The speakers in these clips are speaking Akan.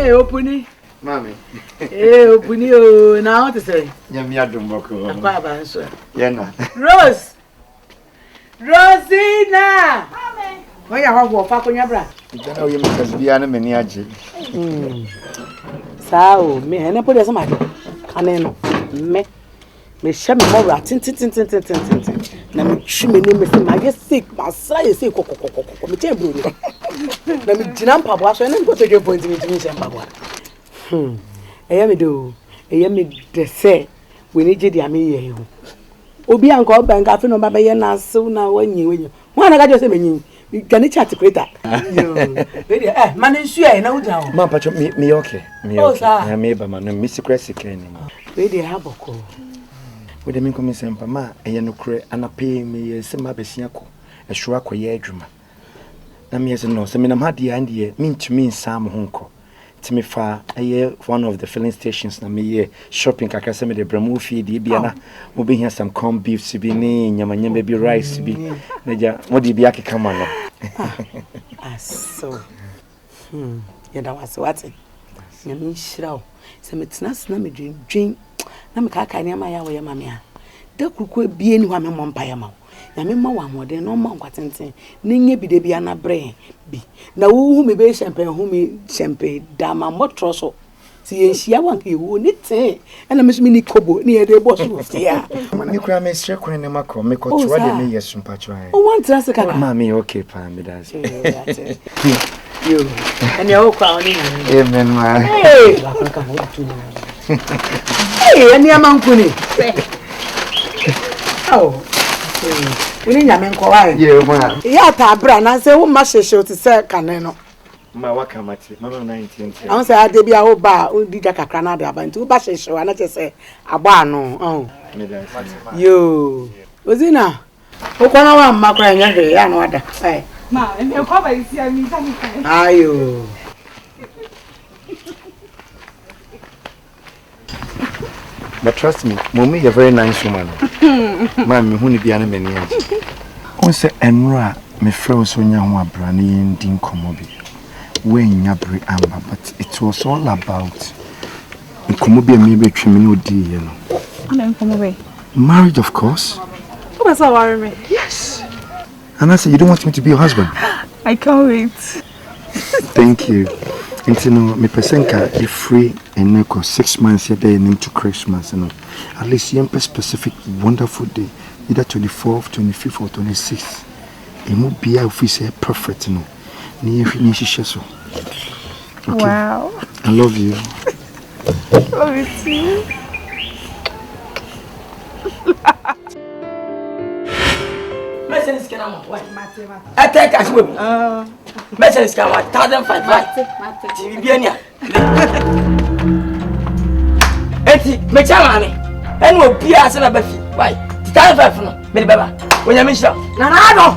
Hey, opuni. Mommy. Hey, opuni o. Now what to say? Nyamia dumboko. Akwa answer. Yena. Rose. Rosina. Mommy. Why you have work for your bra? You know you must be an many aje. So, me and put some and me share me more tin. Na me twi me ni me say my get sick, my say kokokokoko. Me tell bro. Na me gina mpaboa so na me go take point me timi say mpaboa. Eya me do. Eya me de say we ni gidi am ye ho. Obi anka oba nka afi no baba ye na asew na wanyi. Ho na ga jo say menyi. Gani chat creator. Yo. Ready man nsu e na ugina ho. Ma pacho me okay. Me okay. Na me ba man me secret ni. Ready haboko. We dem come sempa ma eye no kure anape me yese ma besia ko ehwo akoye adwuma na me yese no se me nam hade ande me ntumi nsam ho nko timi fa eye one of the filling stations na me ye shopping kakra se me de bramu fie de bia na mo be hia some corn beef si bi ni nyamanya bi rice bi na ja mo de bia keka ma no aso ya da waso wate na me shirawo se me tnas na me dwen na me kaka ni ama ya wo ya mamia da kuku bie ni wa me mompa ya ma ya me ma wa modern no ma kwatenten ni nye bi de bia na bre bi na wo hu me be champagne da ma motro so si enhia wanka ewo ni te na me so ni kobo ni e de boss wo fia ni kura me stre kwan ne makro me ko twa de me yesu mpacho an o want trust kaka ma me okay pa me da yo and you kwa oni amen ma hey hey ani amankuni oh we nya men ko wa yeah ma ya ta bra na se wo ma hwehwe ti se kane no ma waka mate mama 19 an se ade bia wo ba o di ja kakra na de abantu wo ba hwehwe wa na che se agba anu me da yo ozina o kwana wa makra nya hwe ya no ada eh ma e ko ba isi ami ta ni kai ayo but trust me, mommy, you're a very nice woman. Mammy, who be an enemy? On say, Enra, me froze so young, one brandy and din comobi. When yabri amber, but it was all about Comobi and maybe criminal deal. I don't come away. Marriage, of course. Oh, that's how worry me. Yes. And I said, you don't want me to be your husband? I can't wait. Thank you. And you know, me pesenka is free and neko 6 months a day and to Christmas, you know. At least you specific wonderful day, either 24th, 25th or 26th. It would be official perfect, you know. Okay. Wow. I love you. Love you too. Message can I what? I take as well. Message can what? 1,500. TV Biania. Eti, me chama me. Enu obi a se na ba fi. Why? 1,500 no. Me baba. Onya me shira. Na no.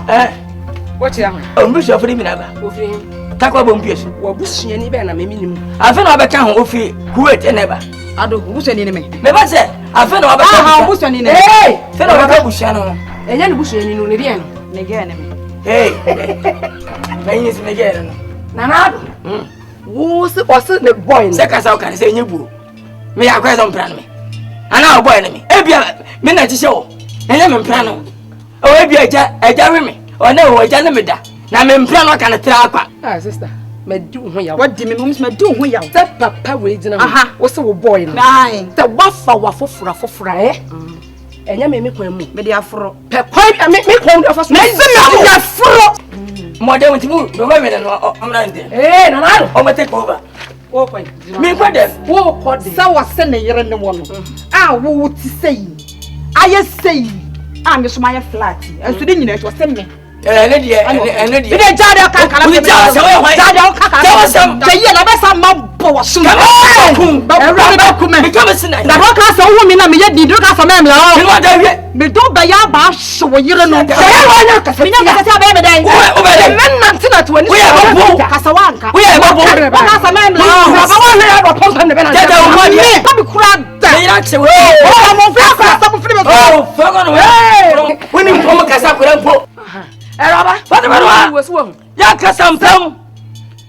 What ya? O mbi shira firi mi na ba. Ofiri him. Takwa bo mbi eso. Wo busua ni be na me minim. Afa na obeka ho ofi Kuwait ene ba. Ado busua ni me. Me ba se afa na obeka. Ah, busua ni ne. Eh, fe na obeka busua no. Enya ni busua ni no ne dia no. Ne ge ne me. Hey. Bẹ́yìn sí méjì ẹ̀rọ náà. Nanado. Wọ́n sí ọ̀sí ní bọ́ọ̀yì ní. Sẹ́kà sáwọ́ kàní sẹ́ ẹ̀yẹ́ bùrù. Mi yà kọ́ ẹ̀sọ́ mpira ni mi. Àná ọ̀ bọ́ọ̀yì ni mi. Ebi a mi nà ti ṣe wọ̀. Ẹ̀yẹ́ mi mpira nù. Ọ̀ ebi ẹja rí mi. Ọ̀nà ìwọ̀ ẹja ní mi da. Na mi mpira nù kàní tira akwa. Ah sista, mẹ di òhun yà wọ. Wọ́n di mi mú mẹ di òhun yà wọ. Sẹ́ papa wèé gyina mi. Wọ́n sẹ́ wọ bọ́ọ̀yì ni. Sẹ́ wọ́n fa wà fofora ẹ̀. Ẹ̀yẹ́ mi kàn mú. Mi di afuro. Pẹ̀ kọ́ mi kàn mú afuro. Mi di afuro. Modern with you, no women and Omrande. Eh, no, I'm take over. Open. Me put them. Walk, so was sending you in the woman. Ah, what would you say? I say, I'm just my flat. And so didn't you know, send me. Lady, and the Jada can't come with some. The yellow best of my boss. Come on, become a sinner. The rock has a woman, and yet you don't have a man. Me don't buy your bash, so you don't know. I Eraba, what was one? Yakasam,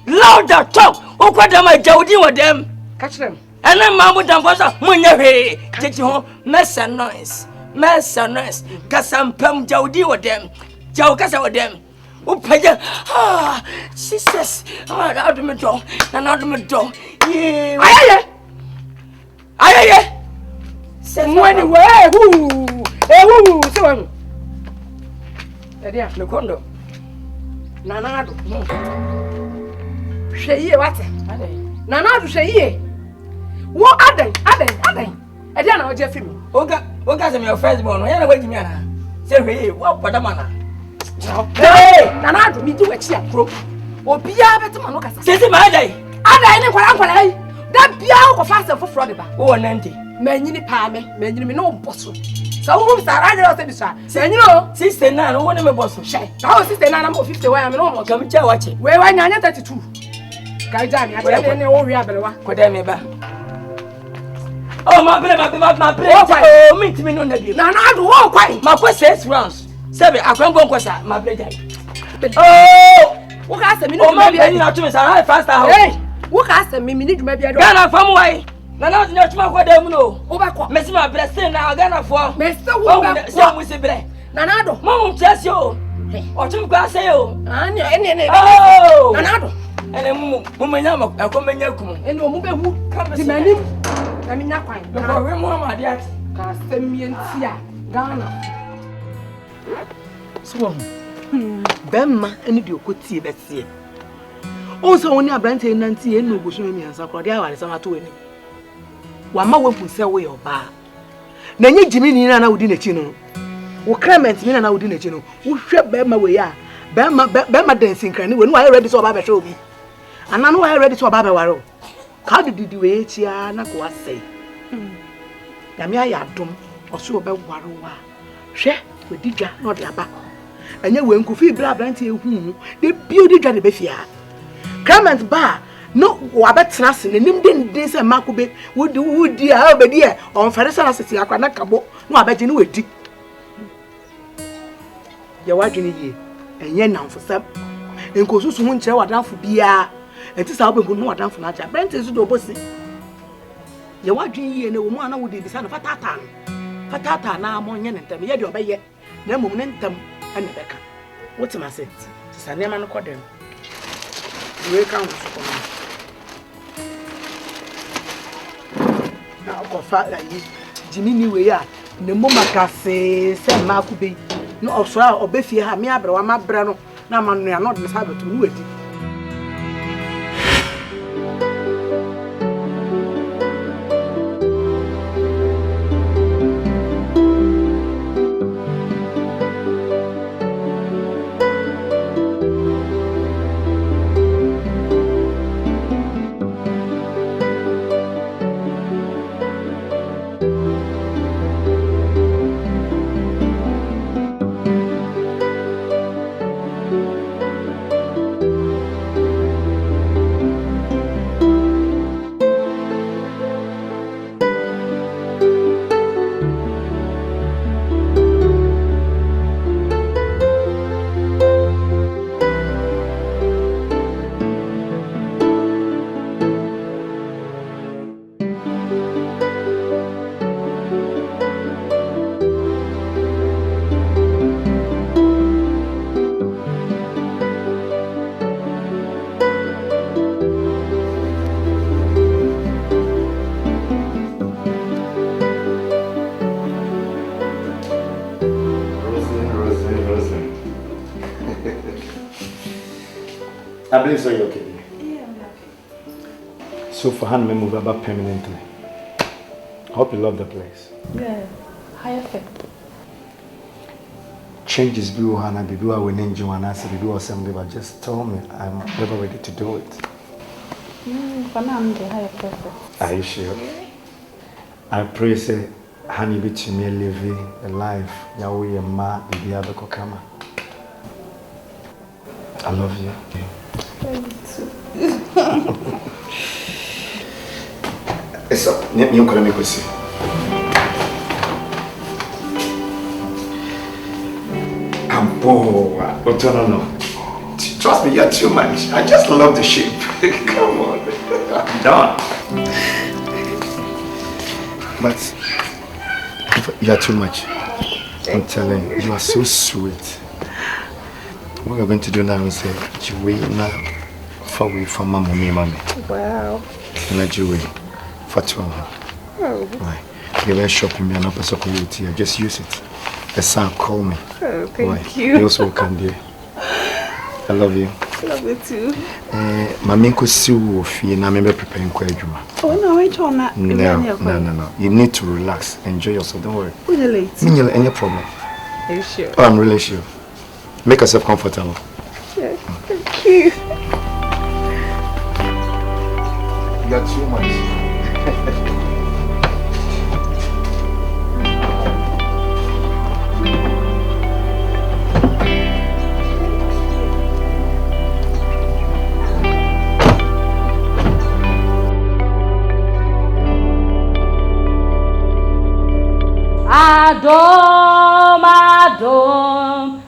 louder talk. Okwatama Jawdi with them. Catch them. And then Mamma Dambosa, Munyahe, Jetty home, Messa noise, Casampam Jawdi with them, Jawcasa with them. Upaya, sisters, out of my door, and out of my door. Aye, send one away, who, so. Edia, no condo. Nanado. Sheye what? Nanado sheye. What aden. Edia na oje film. Oga se me first born. Ya na waji me ana. Say we what padamana. Hey, Nanado mi do echi akro. Obia betema no kasa. Sesi ma adai. Adai ni kwala yi. Da bia ko fa se foforo de ba. Wo nante. Manyini pa me no bosso. So who is around your service? Say, you know, sister, now, one of my boss. How sister, now I'm 50. Why I'm not coming to watch it. Where I'm 32. Kajani, I tell you, all we have. What am I back? Oh, my brother, oh, meet me on the game. Now, I do all quite. My question rounds. 7, I can't go because my brother. Oh, what has the minute? Maybe not to me, I faster. Hey, what has the minute? Maybe I don't from away. Nana not my what them know. Over Miss my blessing now Ghana for Mr. Woman with the bread. Nanado, Mom bless you. Or to go say you. Oh, Nanado. And a woman, I come in your come. And no move who comes to my name. I mean, not quite. No, my dear. Cast me and Tia, Ghana. So, Bemma, and you could see that see. Also, only a brand and Nancy and no bush me and Sakodia is on to any. Wama wefu se we oba na nye jimi ni na wudi na chi no wo Clement mi na wudi na chi no wo hwe bema we ya bema dancing kan ni we no wa ready so oba be hwe obi ana no wa ready so oba be waro ka didi we chi a na ko asai ya mi aya dum oso oba waro wa hwe we didwa na ode aba anya we nkufi bra branti ehu de build dwa de be fia Clement ba no wabetena se nim den se makobe wodi a obedi e on fere sana sisi akwa na kabo no abeje ni wedi ye wadwene ye enye namfosam enkosusu hu nkire wadanfo bia enti sa obebu no wadanfo na aja brent ezu do bosi ye wadwene ye na wo mu ana wodi bisa na fatata na amonye ne ntam ye de obeye na mum ne ntam ana beka wotima se sisa nema no kodem we kan so kono na ko fa yi jimi ni we ya ne mo makase se ma ku be no oso a obefie ha me abrewa ma bre no na ma no ya no de sa betu ni wedi I believe so, you're okay. Yeah, I'm okay. So for hand, we move about permanently. Hope you love the place. Yeah, higher fair. Changes be Hana, be do our name, Joanna, be do assembly, but just tell me I'm never ready to do it. For now, I'm the higher fair. Are you sure? I pray, say, honey, be to me living a life, Yahweh and Ma, be the other Kokama. I love you. Eso, niyo ko na mikosi. Ampo, no. Trust me, you're too much. I just love the shape. Come on. Done. But you are too much. I'm telling you, you are so sweet. What we're going to do now is say, Jiwe now, far away from my mommy. Wow. And you for 12. Oh. Why? You were shopping me and up a soccer here. Just use it. The son call me. Oh, thank you. You also can do. I love you. Love you too. Mami ko si wo fie na me preparing kwa adwuma. Oh no, wait on that. No. You need to relax. Enjoy yourself. Don't worry. We're late. Any problem? Are you sure? Oh, I'm really sure. Make yourself comfortable. Yeah. Thank you. You got too much.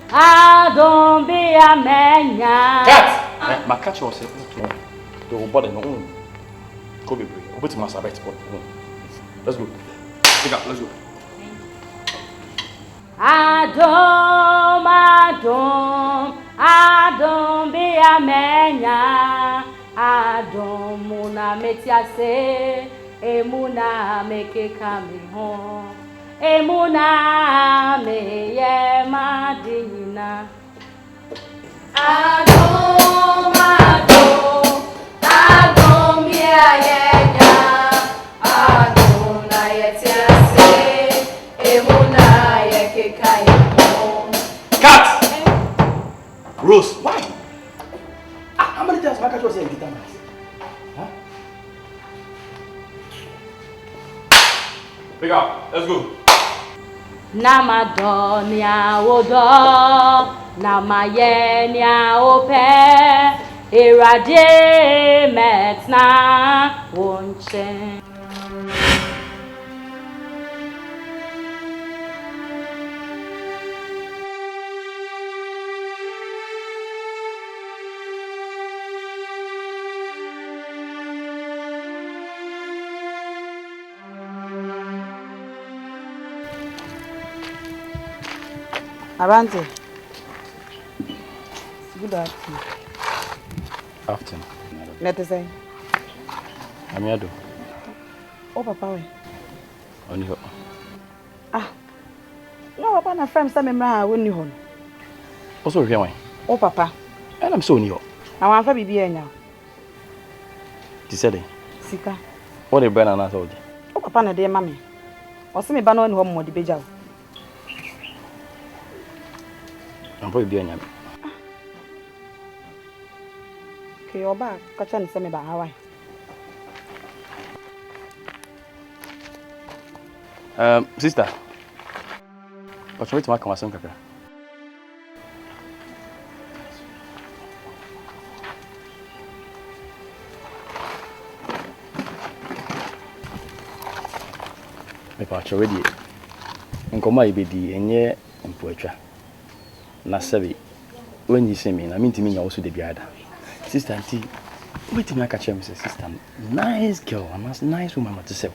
Adom be a menya. Cat! My catch was the body no own. Go be brave. Open to my sabbat. Let's go. Pick up, let's go. Adom be a menya. Adom muna metia se. Emuna make coming home. Emuna me ye madina. Adom ya ya. Adom na yetiase. Emuna ye kekai. Cat! Rose, why? How many times my catch was saying guitar? Huh? Pick up, let's go. Namadonia wodo, namayenia ope, irade metna wonche. Asante. Good afternoon. Afternoon. Let us say. Amiado. Oh, Papa. On you. No, Papa, na friend say me mra won ni hon. Also here why? Oh, Papa. And I'm so new. Na wan fa bibi enya. Ti said Sika. what the brand na told. Oh, Papa na dey mami. O se me ba no ni ho mo di beja. I'm probably being yam. Okay, oba ka cha ni se me ba Hawaii. Sister. What's wait to make some kaka? Me pa already. Nkoma ibedi enye mpoatwa. Na sabi when you see me na minti me nya also de biada. Sister auntie, wait me aka chem say sister nice girl, a nice woman to say.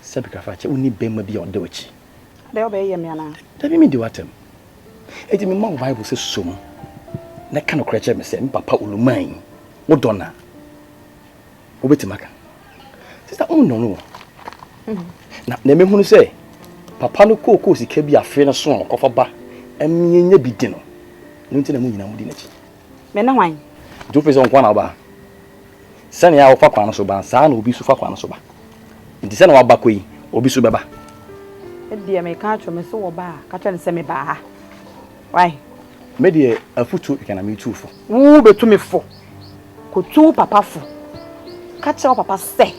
Sabi ka fa che uni bemma bi ode wachi. Dey obey me ana. Da bi me di watem. Eti me ma Bible say som. Na ka no kreche me say me papa uluman. Wo dona. Obeti maka. Sister no. Na me hunu say papa no ko sika bi afi na so kofa ba. Eminya bidi no. Nti na mu nyina mu di na chi. Me na hwan. Do pese on kwa na ba. Sane ya ofa kwa na so ba, sa na obi so fa kwa na so ba. Nti sane wa ba koi, obi so beba. E dia me ka atwo me so wo ba, ka twa ne se me ba ha. Why? Me de afutu e kana me tufo. Wo betu me fo. Ko tu papa fo. Ka che papa se.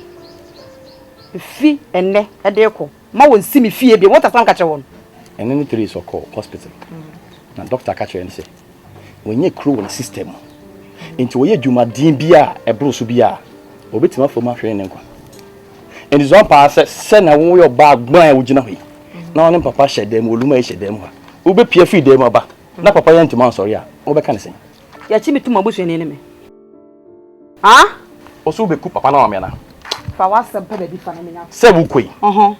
Fi enne e de ko. Ma won si me fie bi, what asan ka che won. And then 3 so call hospital. Na doctor catch you say when you crew on system into we dwuma din bia e bro so bia obetima fo ma hwe ne nkwa. And is one pass say na wo your bag gban e wugina hwe. Na on papa shedem oluma e shedem ha. Ube pia fi dem aba. Na papa yentima sorry a obeka ne sen. Ya chi me tuma busu ne me. Ah? Also be papa na me na. Fa wa sempe be bi fa na me nya. Se bu koi.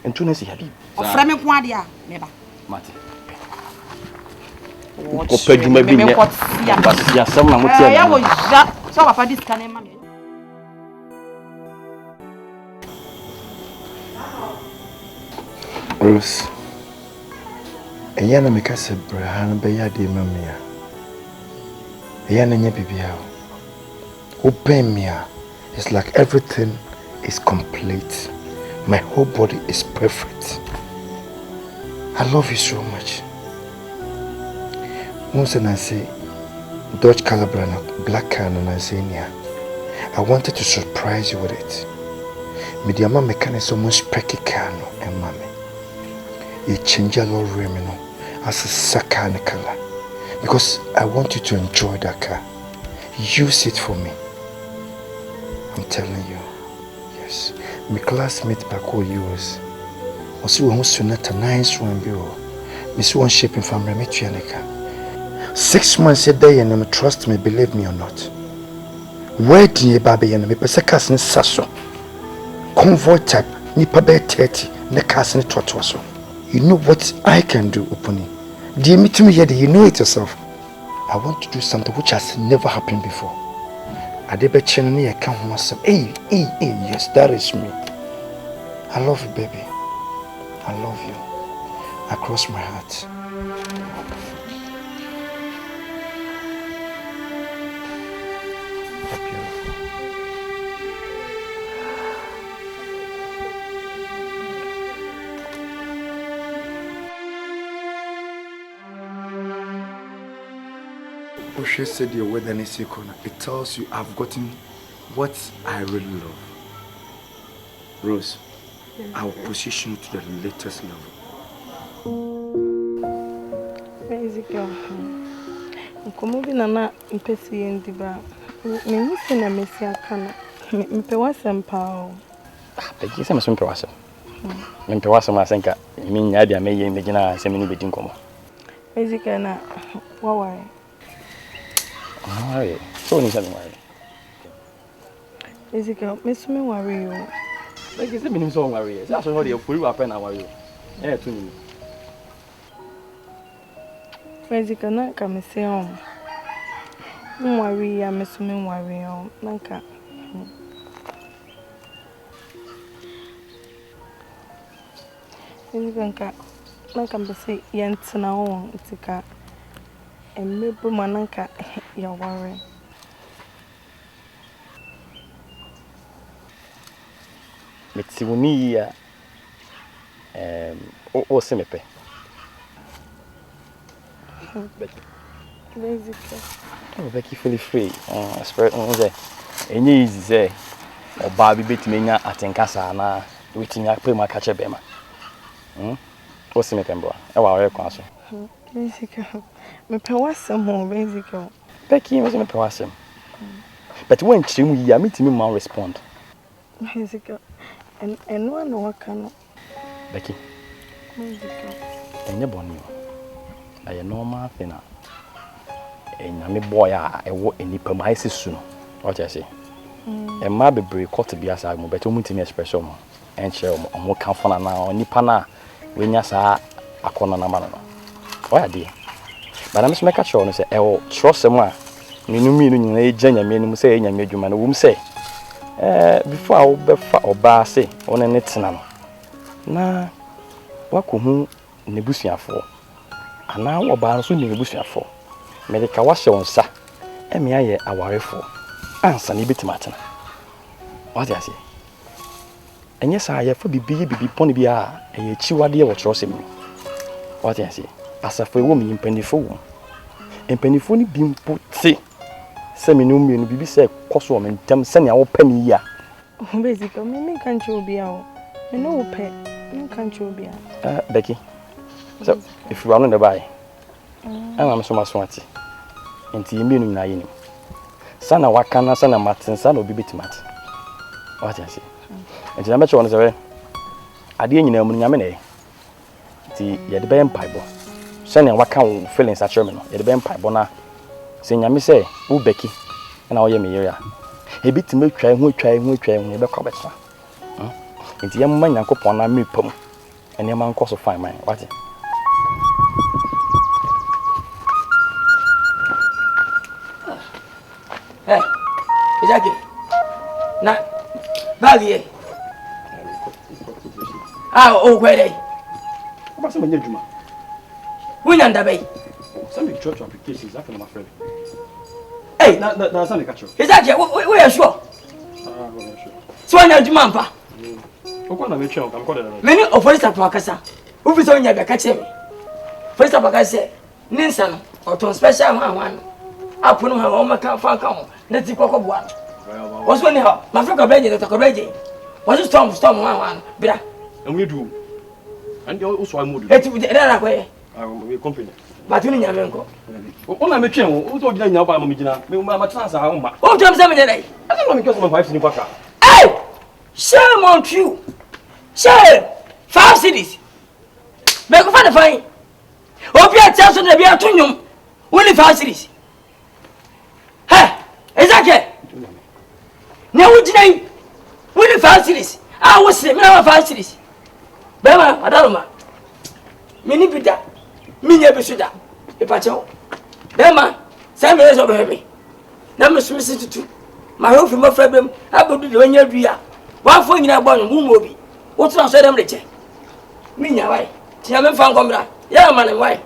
Entu na si habi. Ofra me ko ade a me ba. Mate. Ko peduma bi ne. Ba ya sam na mutia. Ya wo ja. So papa dis kan ma me. Rose. Eyana me ka se Abraham be ya de mamia. Eyana nya bibia. Open me. It's like everything is complete. My whole body is perfect. I love you so much. Once I say Dutch Calabrana, black can and I say yeah. I wanted to surprise you with it. Mediama mechanic so much pecky cano and mommy. You change a lot of as a sakana color. Because I want you to enjoy that car. Use it for me. I'm telling you. Yes. My classmate back all yours. Also, we want to a nice one. Miss one shipping from Remetrianica. 6 months a day, and trust me, believe me or not. Where do you baby and me? Pesakas in Sasso. Convoy type, Nipa Bear 30, Nekas and Twatwaso. You know what I can do, Uponi. Do you meet me here? You know it yourself. I want to do something which has never happened before. I did bet you I can't myself. Hey, yes, that is me. I love you, baby. I love you. Across my heart. You're beautiful. Oshe said your weather is corner. It tells you I've gotten what I really love. Rose, I will position you to the latest level. Ezekiel, Nkomobi nana mpesi yendiba. Me se na Movies Akan. Mpe wasem pa. Peki se mpe wasem. Mpe wasem asenka mi nya dia meye me gina se me ni bedi nkomo. Ezekiel na wawai. Ai, so ni sabe wai. Ezekiel, me sume worry you. Peki se me ni so worry. Se aso ho de fori wa pe na worry. To ni. Ezekiel na ka me se on. Worry ya me sume worry on. Nanka. Ezekiel nanka me se yentina on itika. Maybe mananka ya worry. Meti woni ya o semepe. Basically. Oh, Becky feel free. Spirit on there. Enye easy say. Oba bi betime nya atenkasa na wetimi akpe ma kache bema. O semepe mbo. E wa ore kwa so. Basically. Me pe wasem mo basically. Becky me pe wasem. But when chim yi amitimi ma respond. Basically. And one no can. Becky. Basically. Enye boni. Na ye normal thing na. Enyame boy a ewo enipa ma ese no. What you say? E ma bebre court bia sa mo beto mutimi expression mo. En share mo kan fona na onipa na we nya sa akona na ma no. Why dey? But I'm make a show no say e trust mo a menumi no nyina eja nyame anim say nyame adwuma no wum say before I befa oba say one ne tena no na wakohu nebusuafo ana oba no so nebusuafo medika wahye wonsa eme aye awarefo ansa ne betima tena what you say enye sa aye fo bibi pon bia eye chiwade e wo trust me what you say asafo ewo mi mpanifo wo mpanifo ni bimpo te se me no mienu bibi se koso o mentam se ne wo pani ya Basically me kan chobi a o me no wo pe me kan chobi a Becky so if you are on the buy I'm so much wanti enti mienu na yini sana wakana sana matin sana obi betimati what you say enti na meche won se we ade nyina mu nyame na ti ye de be empaibo sene waka wo feelings a cheme no ye de be empaibo na se nyame se wo Becky na wo ye me yere a A bit to make try, we try, never come back. It's young man, Uncle Pona, me pum, and your man cost of fine mine. What? Hey, Jackie. Na, Baggy. Oh, where they? What's some Juma? We under bay. Some church applications, after my friend. Hey, that's not a catcher. Is that we are sure? So I know Jumampa. Many of first of Wakasa, who is on your catching me. First of all, I say, Ninsan, or to special one. I put him home, I can't find come. Let's see one. What's when you have my friend already, the already? Was a storm one, Bra. And we do. And also I moved. It's the other way. I will company. But you never all I'm a channel, who told you now by Mamma, my trans are home. What time 7 day? I don't know because my wife's in the car. Hey! Shame on you! Shame! 5 cities! Make a fun of fine. Hope you are telling the beer to you. Only 5 cities. Hey! Exactly! Now, which name? Only 5 cities. I was saying, 5 cities. Bema, Madama. Mini Peter. Mini Episode. If I tell. Bema, 7 years of heavy. Now, Miss Mrs. 2. My home from my friend, I will do the one year. One for you, born who will be. What's not said, I'm rich. Minya, why? Tiaman found Combra. Yeah, man, and why?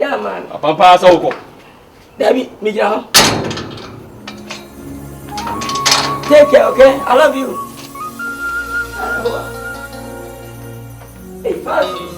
Yeah, man. A papa, so Debbie, me down. Take care, okay? I love you. Hey, fast.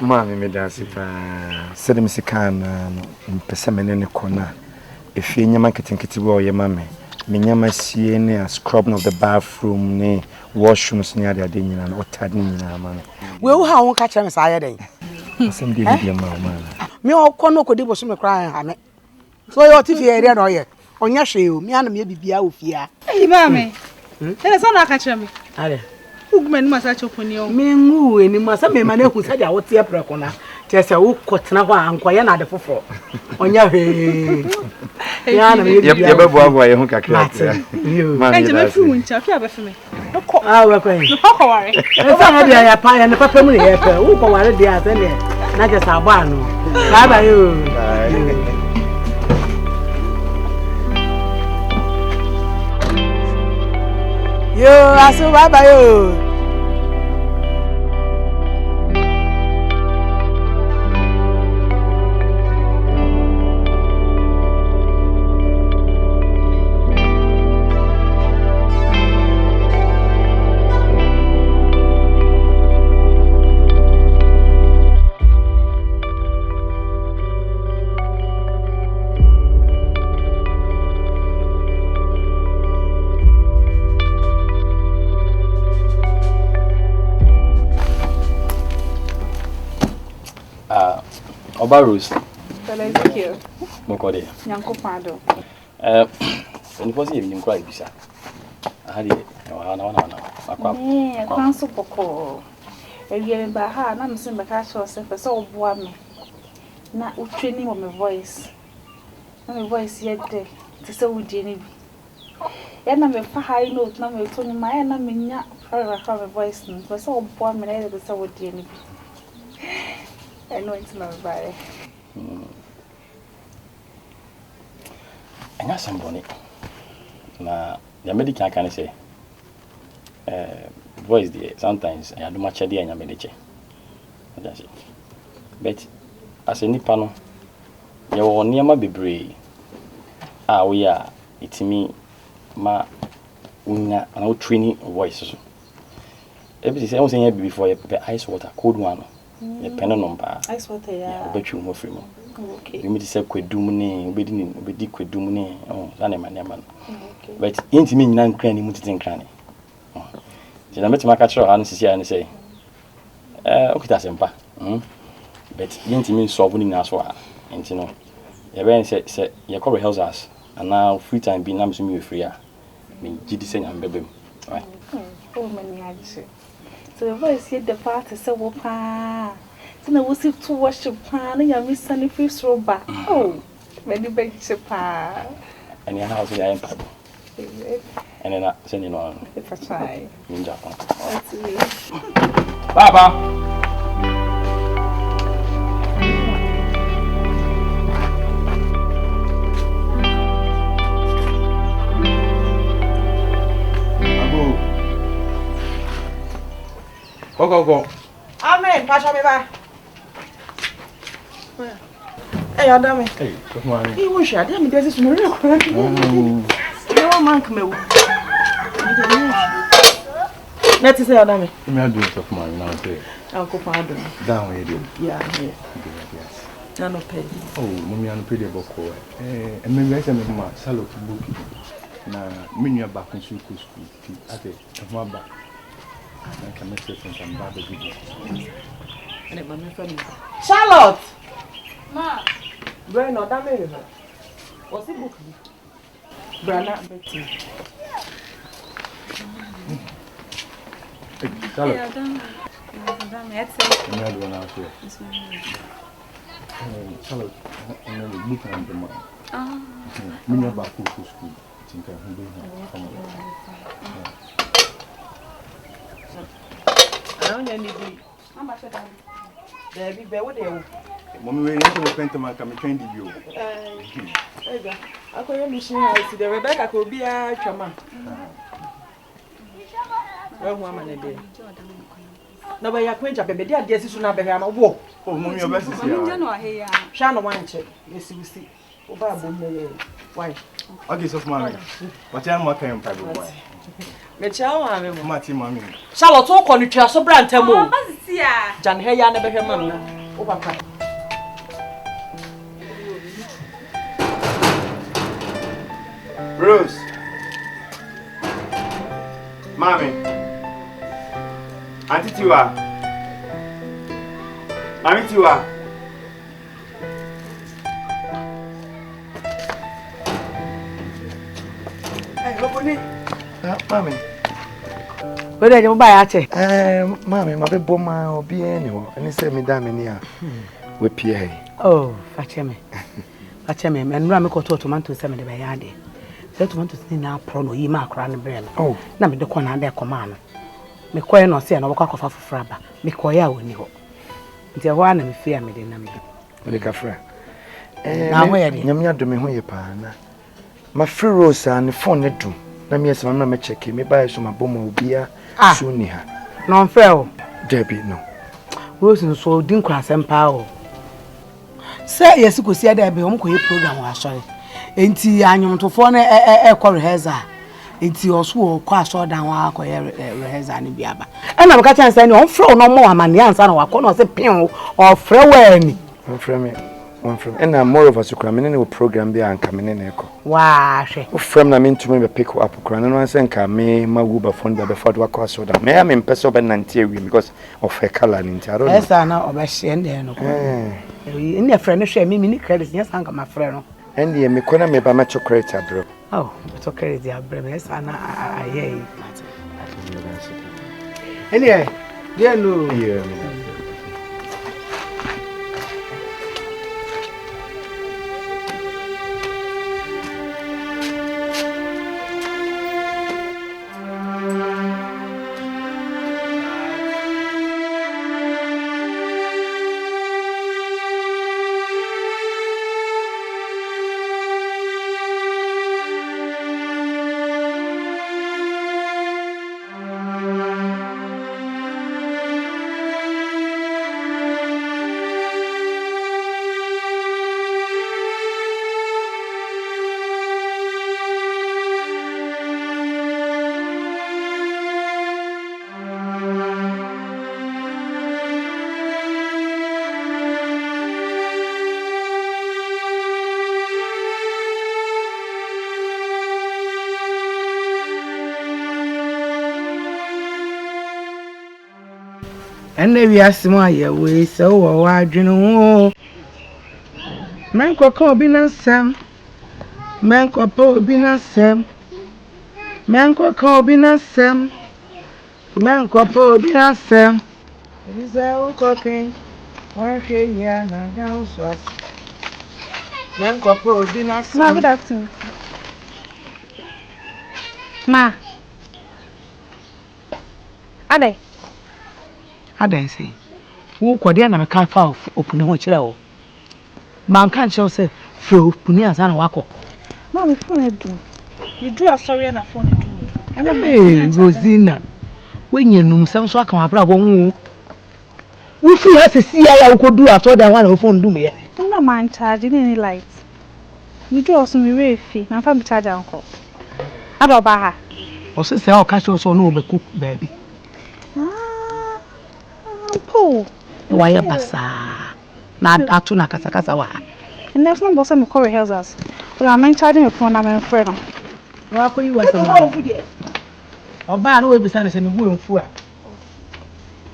Mammy, me does if said Miss Akan in Pessamene corner. If you're marketing kitty your mammy, Minyama see a scrubbing of the bathroom, nay, washrooms near the dinner and what tadding man. Well, how won't catch him as I day? Some dear man. Me all corner could do some crying, Hammy. So you're TV area or yet. On your shoe, me and me be out here. Hey, mammy. There's not catch me. Ugmen must have open you. Me moo, and you must have been my name who said I was here precona. Just a wood cotton and quiet at the fofo. On your head. Yana, you ever boy, you can't you. And you make you for me. I will pay. How are you? I pie and the papa money. Who go out there? Not just a one. Bye bye, you. Yo, I saw bye you. Obarus. Thank you. Mokode. Yanko Pado. When you was even quite bisa. I had it. I can't so poco. A year by her, and I'm saying the cash was so warm. Not training on my voice. My voice yet there. To so would Jenny. And I'm a high note, no, I'm telling my and I'm in your voice. But so warm and I was so would Jenny. I know it's not bad. I got somebody. Now, the medical can say, voice there. Sometimes I do much idea in your medical. That's it. But as a Nipano, you're near my baby. Ah, we are. It's me, ma, una, and I'll training voices. Everything I was saying before you prepare ice water, cold one. The pen number. Ice water, yeah. Bet you more free. Okay. You meet say kwadum ne obedi kwadum ne za na mane man. Okay. But intimi nyina nkran ni mutiti nkran ne. Je na metima ka kire han sisi an say okita sempa. But intimi solve ni na so a enti no. Ye ben say ye cover houses and now free time be na me so me free a. Me gidi say nyam bebem. Right. Oh many aji. So the voice here the part is so pa. So na wo sit to worship pa na ya me sani free roba. Oh, many big pa. And your house in Empire. And then I send you on. If I try. In Japan. Baba. Go. Amen. Pasha me ba. Hey, Adame. Hey, good morning. He won't share. Damn, there's this real quick. You want man come out. Let's say Adame. You may do it of mine now. Uncle Father. Down where you do. Yeah. Yes. I no pay. Oh, mommy, I no pay the book. And maybe I say my salad book. Na me back in school. Ate, my back. I can make it from bad video. And my friend. Charlotte. Ma. Brain or Dame. What's the book? Brana Betty. Hey, Charlotte. Yeah, dame. That's I'm not going out here. Charlotte, I'm going to look at the man. Me back to school. I think I'm doing it. I don't need how much that? There be better there. Mommy, we need to spend time to train the view. I call you mission house. The Rebecca could be a chama. Well, woman, a day. No, but you're quaint up a bit. Yes, it's not a walk. Oh, mommy, your best is here. Shana one check. Yes, you see. Why? Okay, so, mommy, what I'm working on, Pablo. Charlotte, talk on the so brand temo. Jan Heya never hear man. Over. Bruce. Mommy. Auntie Twi. Mommy Twi. Hey, Loponi. Mommy. Where you buy at? Mommy, my baby boma obi eni and he said me damn near. We pay. Oh, Facheme. Facheme, and Ramiko tomato 70 by Yadi. That tomatoes now prono, ye mark round brain. Oh, now me the corner there command. Me quite no say no cock of frabba. Me quite when you go. The one and fear me the number. Like friend. Now where you do me when you pan. My free rose and phone it do. Let me ask my mamma check me buy some bomb beer. Soon near. Non fail. Debbie, no. Rose and so didn't cross and power. Say yes, you could see there be home program was sorry. Ain't he annual to phone a rehearsal? Ain't you also quite short down our rehearsal and Biaba? And I'm catching saying on flow no more man, the answer or corner say pin or freeway. One from and I'm more of a sucramin will program there and coming in echo. Why, from the mean to me pick up crown and once and come me, my Uber phone before the course of the may I mean person because of her color in Taro. Yes, I know of a shame there. In your friend, share me many credits, yes, uncle, my friend. And the Mikona me by metro credit, bro. Oh, it's okay, dear Bremes, and I hear anyway, dear no. And we are small, we so wide, you know. Man, cocoa bin and Sam. Man, cocoa bin and Sam. Man, cocoa bin and Sam. Man, cocoa bin and Sam. It is all cooking. One here, and down so. Man, cocoa bin and Sam. Good afternoon. Ma. Ade. Ade say. Who could then I can't fall open what you Man can't show say through Punia and Wako. Mommy, phone do. You do a sorry and a phone do. Hey, Rosina. When you know some so come abroad won't. We feel as a see I could do after that one phone do me. I'm not mind charging any lights. You do also me very fee. I'm from charge uncle. I don't buy her. Or say I'll catch also no be cook baby. Paul. Why a bassa? Not atuna casacasa. And there's no boss and Corey helps us. But I'm charging a phone. I'm afraid. Why could you want to or buy no way beside us and we won't fool.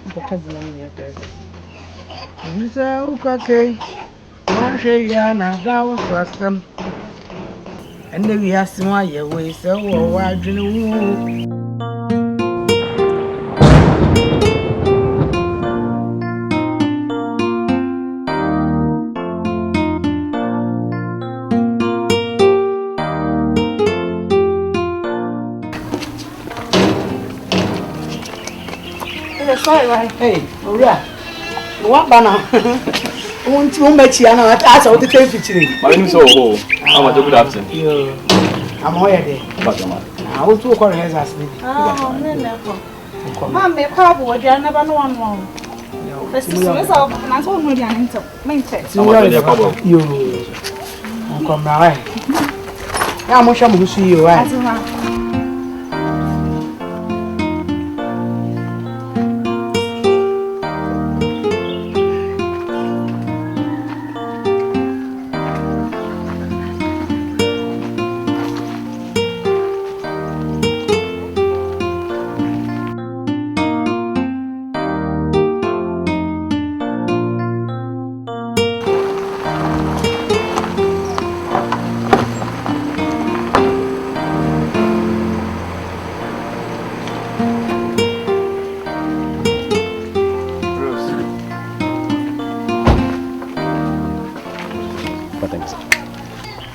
Because okay. And then we ask why you way so wide, you know. Hey, Oria. What banana? Won't you make you know? That's all the time featuring. My name is Oho. How much good afternoon? Yo, I'm here there. But man. I want to call her as me. Oh, never. Mom, me cardboard. I never know one wrong. First, this is all. And I told you I'm into. Yo, come now. I'm going to see you.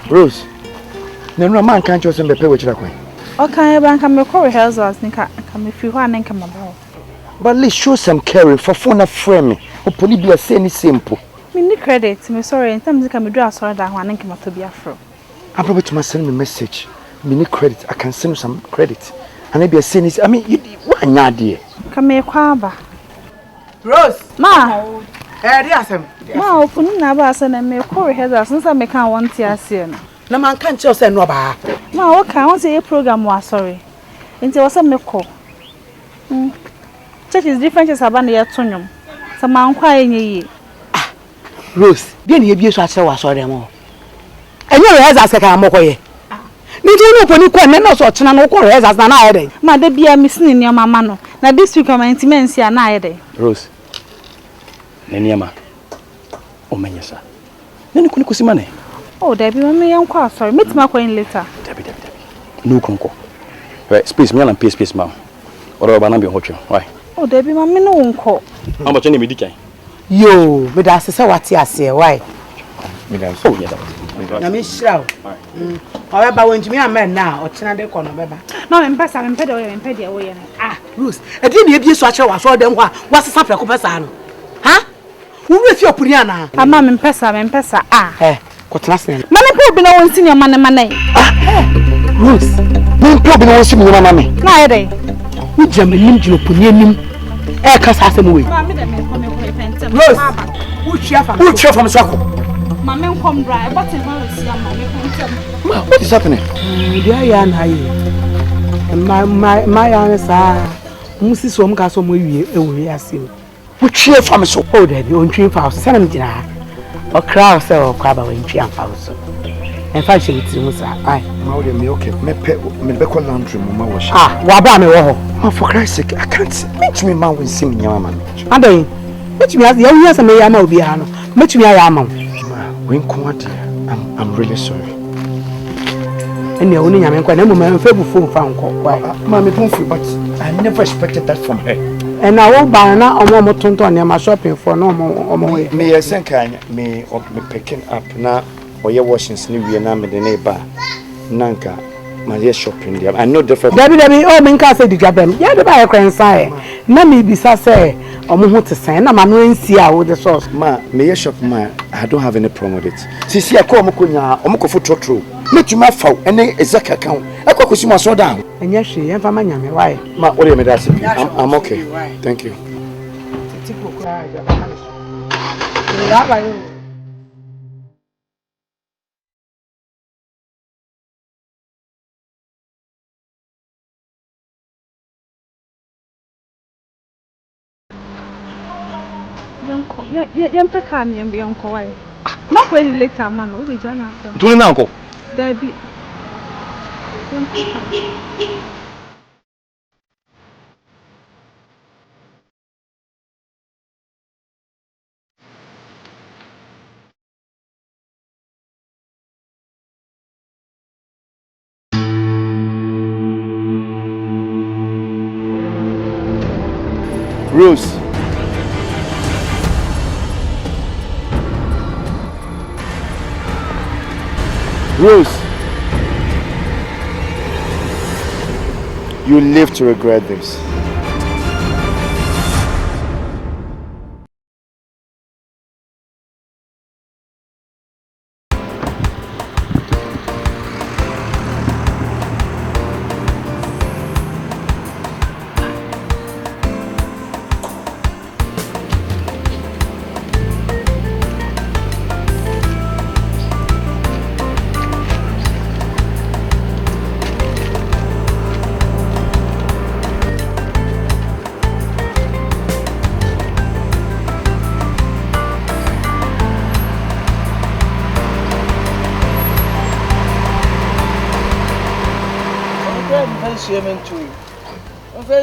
Rose, no man can't just be pay with you. Okay, but I'm a Corey helps us. Come if you want and come about. But let's show some caring for phone frame. Or probably be a say simple. Me credit. Me sorry. In terms of come do a sorry that one and come to be a fro. I'm probably to send me a message. Me need credit. I can send you some credit. And maybe a saying is, I mean, you what dear? Come here, Kwaba. Rose, Ma. ASEM. Ma, open na ba say na me Corey helps us. Since I make can want to see na. No man can't just say no ba. Ma, what can want say program was sorry. Nti was me call. Church is different as about the tonum. Some man quiet ye. Rose, bien ye bi so ase wa sorry mo. Enye rehearsal se kan mo koye. Ni ti no poni kwa me no so chena no ko rehearsal na na yede. Ma de bia me sin ni mama no. Na this week am intimacy na yede. Rose. Neniama. O menyesa. Nani kuni kusimane? Oh, Debbie, me yanko sorry. Meet my coin later. Debbie. No konko. Right, space me and space ma. Ora ba na be hocho. Why? Oh, Debbie, me no wonko. How much any me dikai? Yo, me da se wati ase why? Me da so yeah. Na me shiraw. Oya ba wonjumi amen na o chena de kono beba. No, me pesa me pede o ye. Ah, Rose, e di na ebie so ache wa so dem ho a wasesa preko pesa no. Ha? Wo we fi opuri ana? Ama me pesa ah. Kotena sen. Mane po bi na won senior mane. Rose, me po bi na won senior mane. Na yede. Wo jam nim jino poni anim. E ka sa asem we. Ma me de me ko pentem. Rose, wo chia fam so ko. Ma me kom dry, but e ma si ama me pentem. Ma, what is happening? Dia ya na yi. My answer. Musi so mka so mo wie e wo ase. Wo chia fam so. Oh, Daddy, on twin fa so na mjina. O crowd say o kwaba we ntwi amfa so. En fa she ti mu sa. Ai, Ma me okay. Me be call laundry mo ma wash. wa ba me wo ho. Ma for Christ's sake, I can't. Me Watch me man when see me nyama man. Adai. Which me as you hear some yama obi ha no. Which me ayama. When kwadi, I'm really sorry. Ene oni nyame nkwa na mama mfebu phone fa nko. Mama don't feel but I never expected that from her. And I will buy na omo tonto na ma shopping for no omo. Me yesen kan me picking up na oye washings ni wie na me de na ba. Nanka my shopping there. I know different. Debbie oh me nka say di dwabem. Ya de ba ye kwensa e. Na me bisa say omo ho te sen na ma no ensi a wo the source. Ma me shop ma I don't have any problem with it. Sisi akọ omo konya omo kofo trotro. Metuma faw ene ezaka kan. Akwakosi mo so down. Enye hwe yemfa ma nyame why? Ma what do you mean that? I'm okay. Thank you. Yempe kam yembe yonko why? Not when later man we be jana. Tuni na uncle. There be. Rose. Rose. You live to regret this.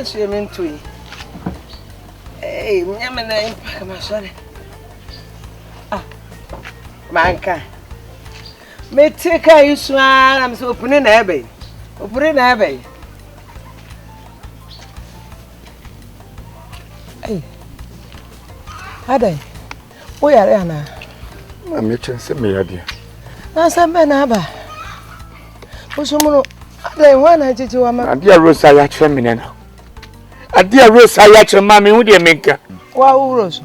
Films Twi. Hey, nyama na impaka maswali. Manka. Me teka yuswa na mso opune na ebe. Opune na ebe. Hey. Adai. O yare ana. Ma me chense me yade. Na sambe na aba. Osumuno adai wana chichi wa ma. Adia Rose ya cheme me na. Adia Rose ya cheme ma me hu de menka. Wa Rose.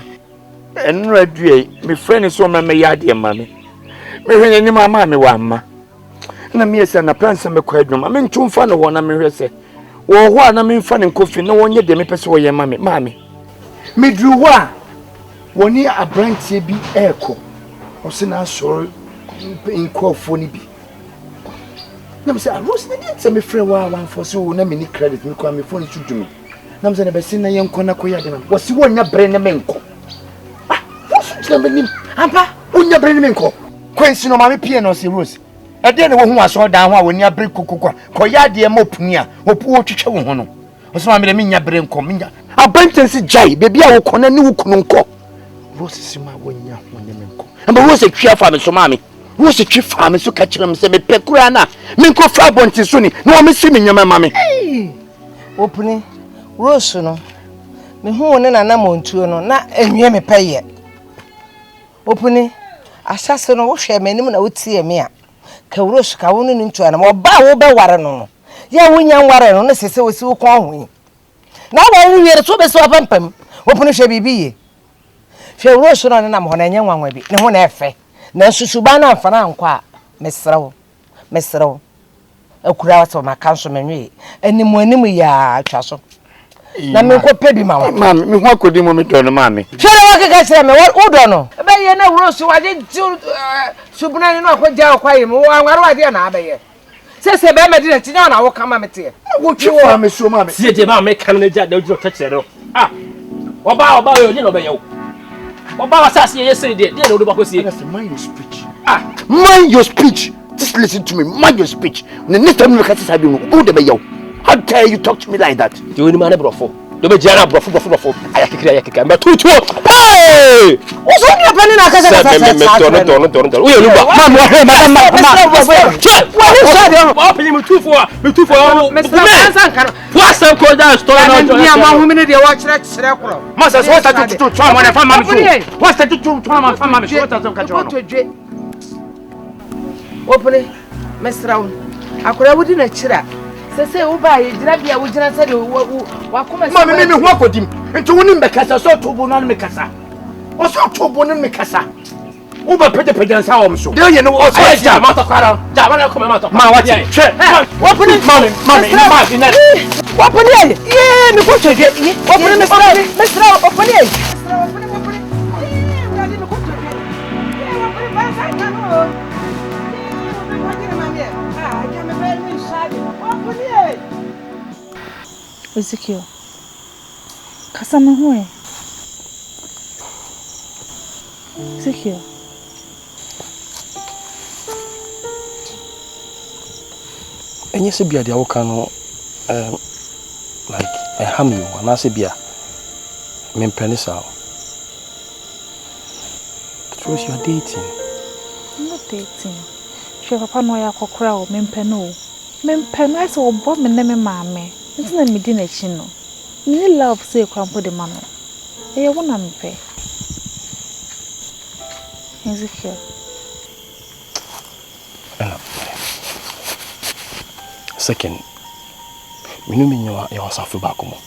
Enra due me friend so ma me yade ma me. Me hwene ni mama me wa ma. Na me yesa na plan se me kwadwom. Me ntwumfa no wona me hwese. Wo ho na me mfa ne kofi na wonye de me pese wo ye ma me. Ma me. Me dru ho a woni abrantie bi eko. O se na soro nkofo ni bi. Na me say Rose na dey me frɛ wa wan for so na me ni credit me kwa me phone to do me. Na me say na be sin na yenko na koya de na. Wo si wonya bre ne menko. Wo so tira me nim. Ampa wonya bre ne menko. Kwensi no ma me pie no se Rose. E de ne wo hu aso dan ho a woni abre kokokwa. Koya de ma opuni a opu wo twetwe wo ho no. Wo so ma me de menya bre nko menya. Abantensi jai bebi a wo kona ne wo kunu nko. Rose si ma wonya ho ne menko. Amba Rose twia fa me so ma me. Rose twi fa me so ka kire me se me pekura na me nko fra bonti so ni na wo me si me nyama ma me. Opuni Rose no. Me hu ne na montuo no na enwie me peye. Opuni asase no wo hwe me nim na wotie me a ka Rose ka wo no ntuo na mo ba wo be ware no ya wonya ware no na sese wosi wo kon ho na wo wiere so be so apampam Opuni hwe bibiye hwe Rose no na mo na nya nwanwa bi ne ho na efe na susuba na amfa na nkwa mesrew akura wato makanso menwe anim ya atwa na me ko pedi ma wa Mami me ho akodi mo me do no mami hwere wa keka kire me wo do no be ye na Rose waje subuna ni no akogya akwaye mo anware wade na abeye se be me de tinya na wo kama mete wo twi fa me so mami sie je ma me kan na ja da ujiro kekere oba yo ni no be yo oba wasase ye sere de na odo bakosie mind your speech mind your speech. Just listen to me. Mind your speech. The next time you catch this, I don't know. How dare you talk to me like that? You ni mane brofo. do be jara brofo ayakekere mbe tutu hey Oso ni apani na kasa kasa to we lu ba ma me tufu Wasa ko da story no to. Ya ma hu me de wa kire kro. Masa so ta tutu twa ma na fa ma me so. Wasa tutu twa ma fa ma me so ta so ka jo no. Opole mesrawo. Akora wudi na kira. Sese wo ba ye gira bia wo gira se de wa koma. Ma me hu akodim. Nti woni mbekasa so tobo no me kasa. O so tobo no me kasa. Wo ba pede nsa wo mso. De ye no o so ja ma to kwara. Ja ma na koma ma to. Ma wa che. Opole ma me ina. Opole ye me ko twe. Opole mesrawo opole ye. Ezekiel, kasama huwe. Ezekiel. Enye se bia dia wo kan no like hami wo na se bia me penisa. Because you are dating. I'm not dating. She papa no ya kokora o me mpeno. Me mpeno I say obo me ne me maame. Nti na me di na chi no. Me love say kwampo de ma no. E wo na me pe. Ezekiel. Second, minu me nyawa ya wasafu bako mo.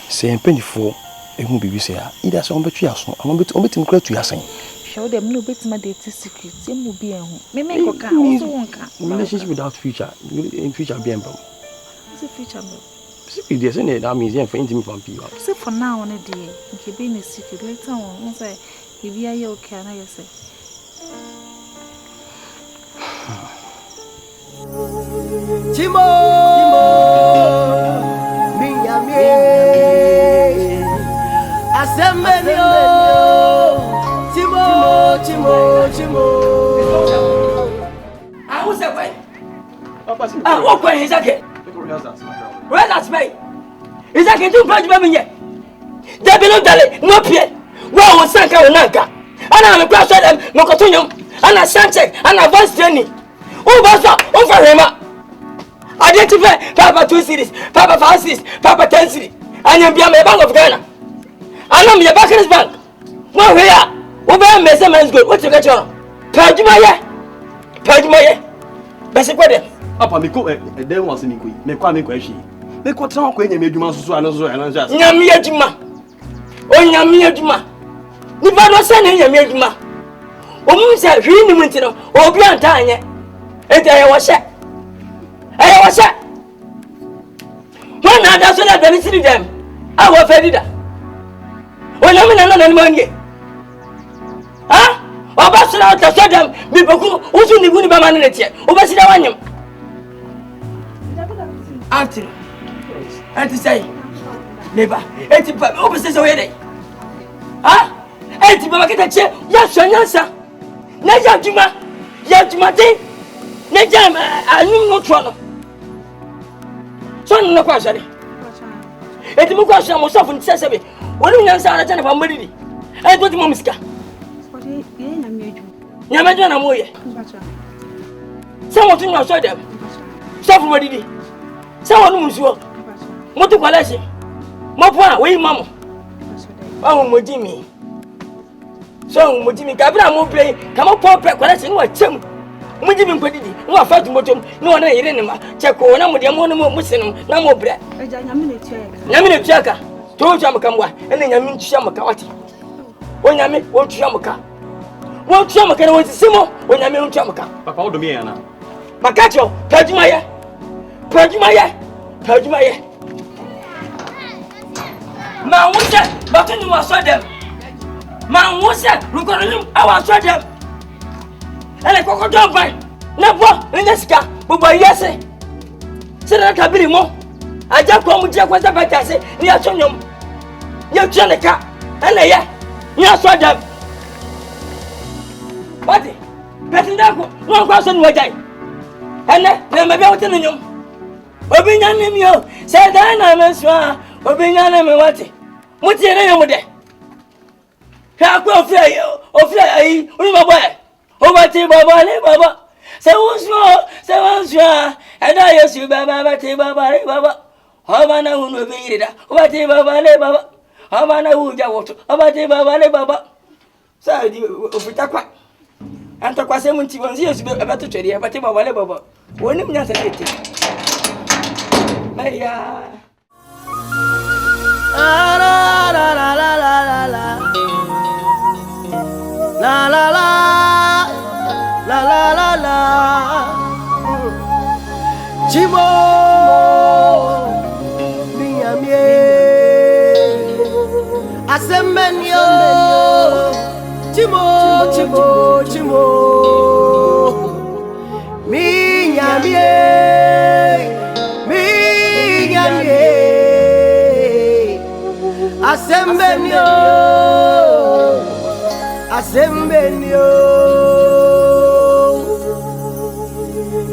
Se empenifo ehu bibi se ya. Ida se ombetu aso, ombetu mkra tu yasen. Show them no bit my date secret. Emu bi ehu. Me make oka also wonka. Relationship without future, in future be embo. What's future be? See this and that means for intimate from people. Say for now on a day, nke be in secret later on say if you are okay na you say. Chimo minyame asembenio Chimo I was away. What way is that? Where that's me? Is that getting punch by me yet? There be no dally, no peer. Well, was Sanka or Nanka. And I'm a class of them, Mokotunium, and Asante, and a voice journey. Oh, Bassa, over him. Identify Papa 2 cities, Papa 5 cities, Papa 10 cities, and you'll be a bank of Ghana. I know me a Bacchus bank. Well, here, over Messerman's good. What's your get on? Pajumaya. Basic wedding. Papa, me go there was in Queen. Me quite me question. Me quite some Queen, made you must so and just. Yamia Juma. Oh, Yamia Juma. If I don't send Yamia Juma. Oh, said, really, Mintino, or beyond Tanya. And I was set. When I doesn't have any city them, I was fed it. When I'm in another money. Ah? About out the them, people who soon be by manity. Over see the one. After, and to say, neighbor, 85 opposites already. Ah? 80 Babaketa chair, yes, sir. Naja Juma, Yajumati, Najam, I knew no trouble. Son no question. Et the Mukasha was often Sesame. What do you answer a general money? I don't know, Miska. Yamajana Moye. Someone to know, saw them. Somebody. Someone who's your Motukalasi. Mopua, we mamma. Oh, Mojimi. So, Mojimi, Cabra won't play. Come up, poor preparation, what Tim. Mujim put it. No, I felt motum. No one in Checo, no more, no Muslim, no more bread. Yamina Chaka. Told Yamakamwa, and then Yamin Shamakawati. When Yami won't Yamaka. Won't Yamaka was Simo when Yamin Chamaka. Papa, do me, Anna. Macacho, Pajumaya. Man, what's that? But you must saw them. Man, what's that? Look at him, I was saw them. And I could not buy. Never in the sky, but by yes. Said I can be more. I just come with Jack was a better say, near Sonium. You're Janica, and I, you saw them. What? Petinaco, 1,000 were dying. And then maybe I'll tell you. Opinion, you said, I am a swar. Obinyana me wate. Mutie na yemude. Ka kwa ofia ayi, unu baba. Obati baba le baba. Se wonsua, ada yesu baba bati baba le baba. Obana unu biyida. Obati baba le baba. Obana uja woto. Obati baba le baba. Sa di ofita kwa. Anta kwa se munti wonzi yesu abato twede, obati baba le baba. Woni mnya se tete. Maya. La la la la la la la la la la la la la Chimo miamie asemenyo chimo miamie asembenyo